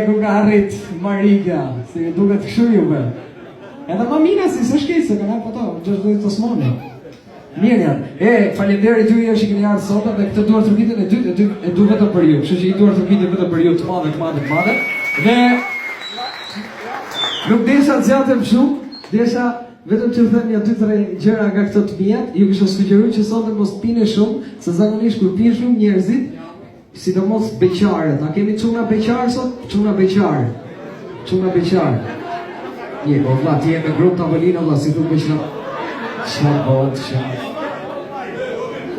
Ku ka arrit Marika, si duket kështu juve. Edhe mamina si së shkejtë, se kanë po to, 60 Osmani. Mirë janë. Faleminderit ju që keni ardhur sot dhe këtë duar trupitën e dytë e du vetëm për ju. Kështu që i duar trupitën vetëm për ju të madhe. Dhe nuk desha të zjatem shumë, desha vetëm që them ja 2-3 gjëra nga këto të mia. Ju kisha sugjeruar që sonte mos pini shumë, se zakonisht kur pinë shumë njerëzit, sidomos beqarët. A kemi çuna beqar sot? Çuna beqar. Je, po vlla, ti je me grup tavolino, vlla, si duke që çfarë bëhet çfarë.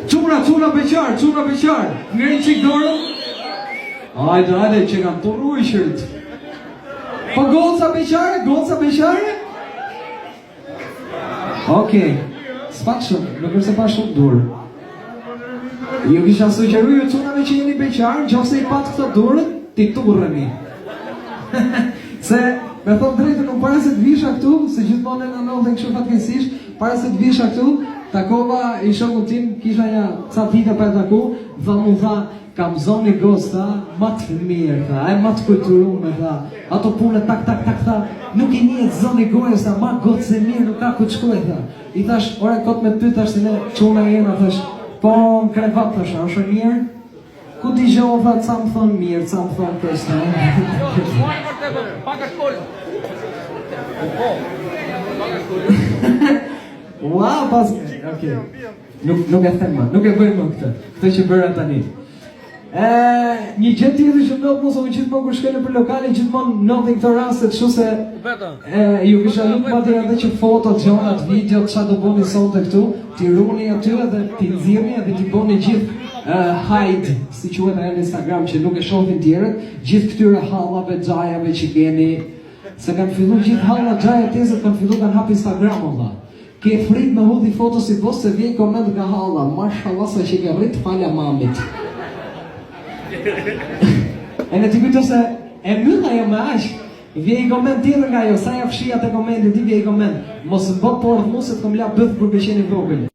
Çuna beqar. Ngri çik dorën. Hajde, që kam të rruishërit. Po goca beqare? Okej, s'pak shumë, nuk është se pa shumë durë. Ju kisha sugjeru ju çunave që jeni beqar, nëse i pat këto durët, ti turreni. Se, me thonë drejtën, unë para se të visha këtu, se gjithmonë e në nëllë kështu fatkeqësisht, para se të visha këtu, takova i shokun tim, kisha ja ca vite pa e taku, dhe mu tha, kam zoni gosta, ma të mirë, tha, ma të kulturume, tha, ato punë tak, tha, nuk i njetë zoni gojës, tha, ma gotë se mirë, nuk ka ku të shkoj, tha. I thash, ore, kot me ty, thash, se ne quna jena, thash, po, më krevat, thash, a është mirë? Ku t'i gjohë, tha, ca më thonë mirë, ca më thonë kështë, Wow, pas... Okej. Nuk e them ma, nuk e bëjmë këtë që bërën tani. Një gjë tjetër që ndodh mos unë gjithmonë kur shkoj nëpër lokale, gjithmonë ndodhin këto raste kështu se ju kisha lënë madje edhe që foto, gjonat, video, çfarë do bëni sonte këtu, ti runi aty dhe ti nxirrni dhe ti bëni gjithë hide, si quhet në Instagram që nuk e shohin tjerët, gjithë këtyre hallave, xhajave që keni, se kanë filluar gjithë halla xhaja tezët kanë filluar kanë hap Instagram valla. Ke frikë me hudhi foto si vos se vjen koment nga halla, mashallah sa që ke rrit falja mamit. E në t'i kujto se e mbyll ajo me aq, vjen i koment tjetër nga ajo, sa ja fshija te komenti, ti vjen i koment, mos më bë porë mu se të kom la bëth për beqeni vogël.